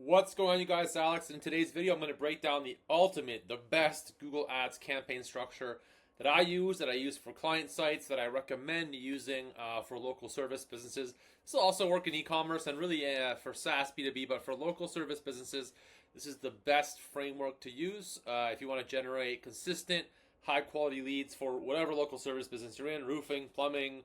What's going on, you guys? Alex. In today's video, I'm going to break down the best Google Ads campaign structure that I use for client sites, that I recommend using for local service businesses. This will also work in e-commerce and really for SaaS B2B, but for local service businesses, this is the best framework to use if you want to generate consistent, high-quality leads for whatever local service business you're in: roofing, plumbing,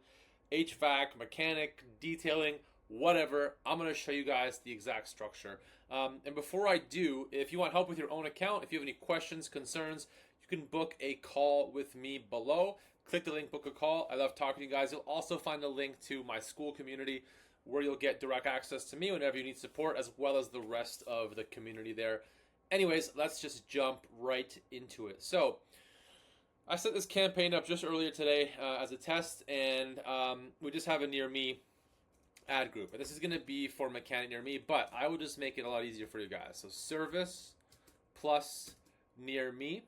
HVAC, mechanic, detailing, whatever. I'm going to show you guys the exact structure. And before I do, if you want help with your own account, if you have any questions, concerns, you can book a call with me below. Click the link, book a call. I love talking to you guys. You'll also find a link to my school community where you'll get direct access to me whenever you need support, as well as the rest of the community there. Anyways, let's just jump right into it. So I set this campaign up just earlier today as a test, and we just have a near me ad group. And this is going to be for mechanic near me, but I will just make it a lot easier for you guys. So service plus near me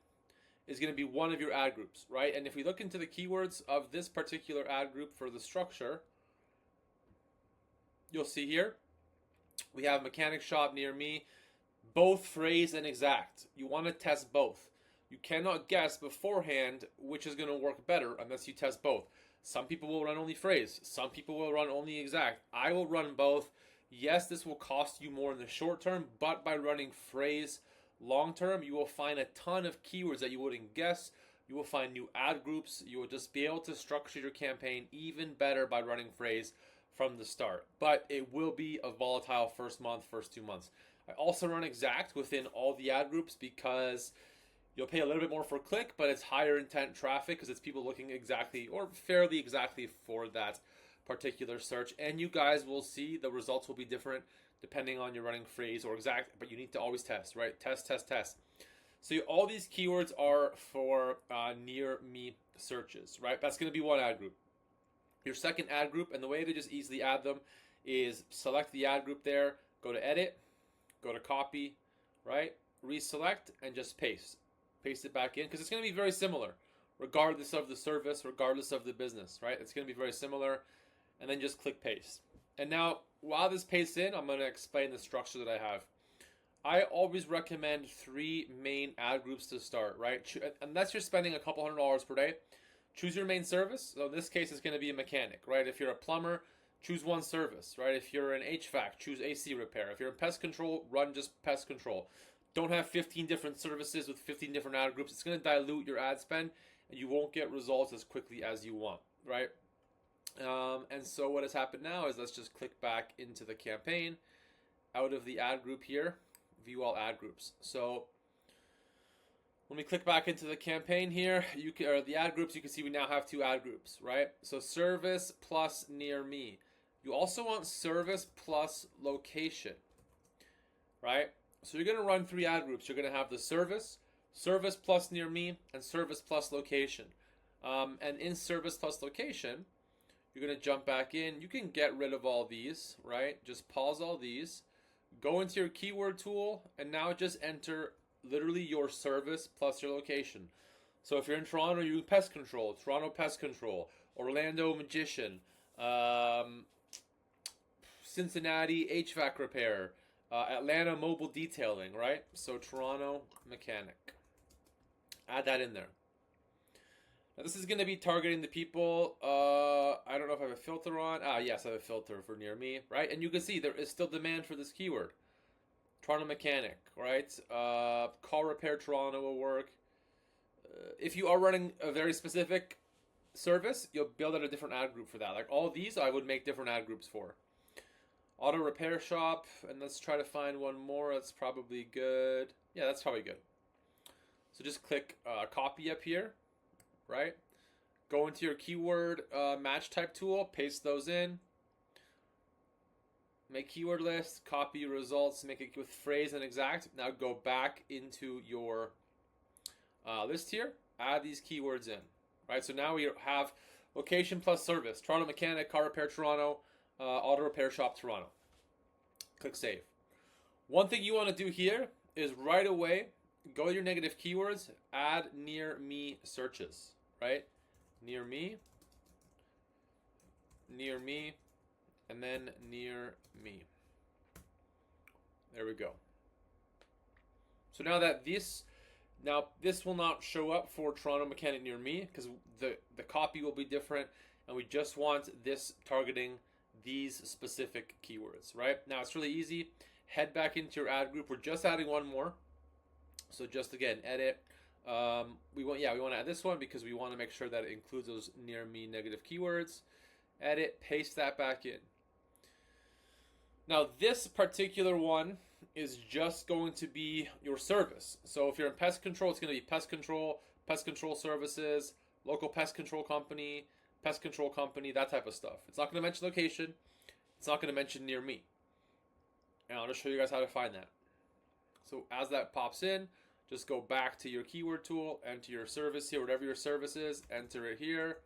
is going to be one of your ad groups, right? And if we look into the keywords of this particular ad group for the structure, you'll see here we have mechanic shop near me, both phrase and exact. You want to test both. You cannot guess beforehand which is going to work better unless you test both. Some people will run only phrase. Some people will run only exact. I will run both. Yes, this will cost you more in the short term, but by running phrase long term, you will find a ton of keywords that you wouldn't guess. You will find new ad groups. You will just be able to structure your campaign even better by running phrase from the start. But it will be a volatile first month, first 2 months. I also run exact within all the ad groups because you'll pay a little bit more for click, but it's higher intent traffic because it's people looking exactly or fairly exactly for that particular search. And you guys will see the results will be different depending on your running phrase or exact, but you need to always test, right? Test, test, test. So all these keywords are for near me searches, right? That's going to be one ad group. Your second ad group, and the way to just easily add them is select the ad group there, go to edit, go to copy, right? Reselect and just paste it back in, because it's going to be very similar regardless of the service, regardless of the business, right? It's going to be very similar. And then just click paste. And now while this pastes in, I'm going to explain the structure that I have. I always recommend 3 main ad groups to start, right? Unless you're spending a couple $100s per day, choose your main service. So in this case, it's going to be a mechanic, right? If you're a plumber, choose one service, right? If you're an HVAC, choose AC repair. If you're in pest control, run just pest control. Don't have 15 different services with 15 different ad groups. It's going to dilute your ad spend, and you won't get results as quickly as you want, right? And so what has happened now is let's just click back into the campaign, out of the ad group here, view all ad groups. So when we click back into the campaign here, or the ad groups, you can see we now have 2 ad groups, right? So service plus near me. You also want service plus location, right? So you're going to run 3 ad groups. You're going to have the service plus near me, and service plus location. And in service plus location, you're going to jump back in. You can get rid of all these, right? Just pause all these. Go into your keyword tool, and now just enter literally your service plus your location. So if you're in Toronto, you do pest control, Toronto pest control, Orlando magician, Cincinnati HVAC repair, Atlanta mobile detailing, right? So Toronto mechanic. Add that in there. Now this is going to be targeting the people. I don't know if I have a filter on. Yes, I have a filter for near me, right? And you can see there is still demand for this keyword. Toronto mechanic, right? Car repair Toronto will work. If you are running a very specific service, you'll build out a different ad group for that. Like all these, I would make different ad groups for. Auto repair shop, and let's try to find one more. That's probably good. Yeah, that's probably good. So just click copy up here, right? Go into your keyword match type tool, paste those in. Make keyword list, copy results, make it with phrase and exact. Now go back into your list here, add these keywords in, right? So now we have location plus service, Toronto mechanic, car repair Toronto, auto repair shop Toronto. Click save. One thing you want to do here is right away go to your negative keywords, add near me searches, right? Near me, and then near me. There we go. So now that this will not show up for Toronto Mechanic Near Me because the copy will be different, and we just want this targeting these specific keywords, right? Now it's really easy. Head back into your ad group. We're just adding one more. So just again, edit. We want to add this one because we want to make sure that it includes those near me negative keywords. Edit, paste that back in. Now this particular one is just going to be your service. So if you're in pest control, it's going to be pest control services, local pest control company, that type of stuff. It's not going to mention location. It's not going to mention near me. And I'll just show you guys how to find that. So as that pops in, just go back to your keyword tool, enter your service here, whatever your service is, enter it here.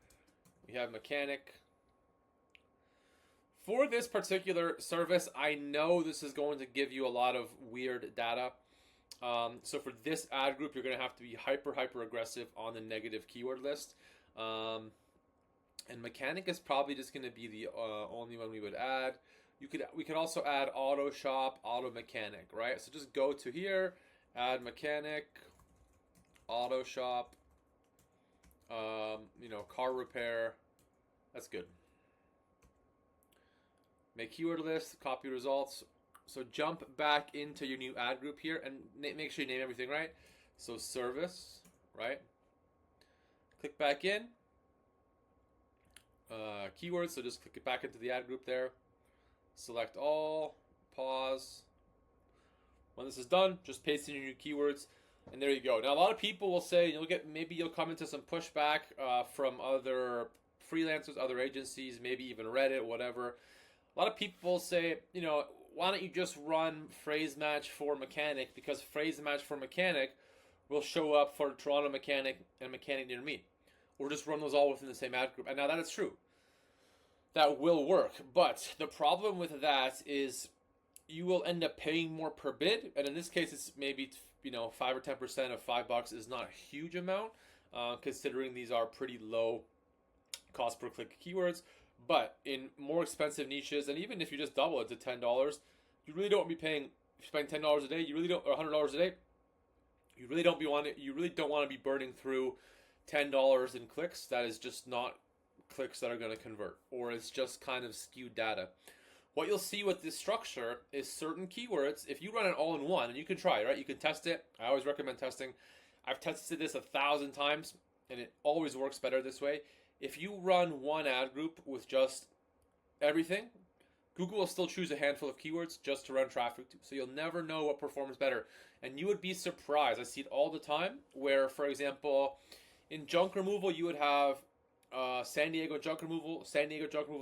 We have mechanic. For this particular service, I know this is going to give you a lot of weird data. So for this ad group, you're going to have to be hyper aggressive on the negative keyword list. And mechanic is probably just going to be the only one we would add. We could also add auto shop, auto mechanic, right? So just go to here, add mechanic, auto shop, car repair. That's good. Make keyword list, copy results. So jump back into your new ad group here and make sure you name everything right. So service, right? Click back in. Keywords, so just click it back into the ad group there. Select all, pause. When this is done, just paste in your new keywords, and there you go. Now a lot of people will say you'll come into some pushback from other freelancers, other agencies, maybe even Reddit, whatever. A lot of people say, why don't you just run phrase match for mechanic, because phrase match for mechanic will show up for Toronto Mechanic and Mechanic Near Me, or just run those all within the same ad group. And now that is true. That will work, but the problem with that is you will end up paying more per bid, and in this case, it's maybe 5 or 10% of $5 is not a huge amount, considering these are pretty low cost per click keywords. But in more expensive niches, and even if you just double it to $10, you really don't be paying. If you spend $10 a day, you really don't, or $100 a day, you really don't want to be burning through $10 in clicks. That is just not clicks that are going to convert, or it's just kind of skewed data. What you'll see with this structure is certain keywords, if you run it all in one, and you can try, right? You can test it. I always recommend testing. I've tested this 1,000 times, and it always works better this way. If you run one ad group with just everything, Google will still choose a handful of keywords just to run traffic to. So you'll never know what performs better. And you would be surprised. I see it all the time where, for example, in junk removal, you would have San Diego junk removal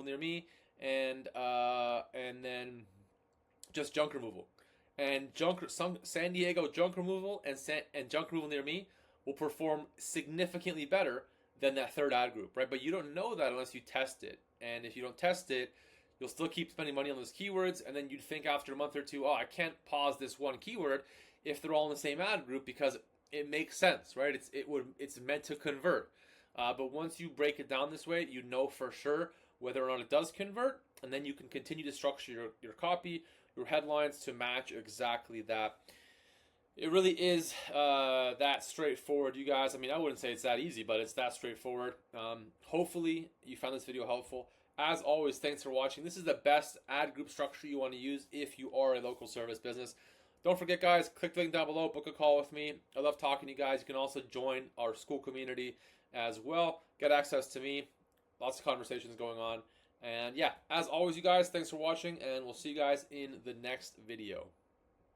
near me, and then just junk removal. And San Diego junk removal and junk removal near me will perform significantly better than that third ad group, right? But you don't know that unless you test it. And if you don't test it, you'll still keep spending money on those keywords, and then you'd think after a month or two, I can't pause this one keyword if they're all in the same ad group, because it makes sense, right? It's meant to convert. But once you break it down this way, you know for sure whether or not it does convert, and then you can continue to structure your copy, your headlines to match exactly that. It really is that straightforward, you guys. I mean, I wouldn't say it's that easy, but it's that straightforward. Hopefully, you found this video helpful. As always, thanks for watching. This is the best ad group structure you want to use if you are a local service business. Don't forget, guys, click the link down below, book a call with me. I love talking to you guys. You can also join our school community as well. Get access to me. Lots of conversations going on. And yeah, as always, you guys, thanks for watching, and we'll see you guys in the next video.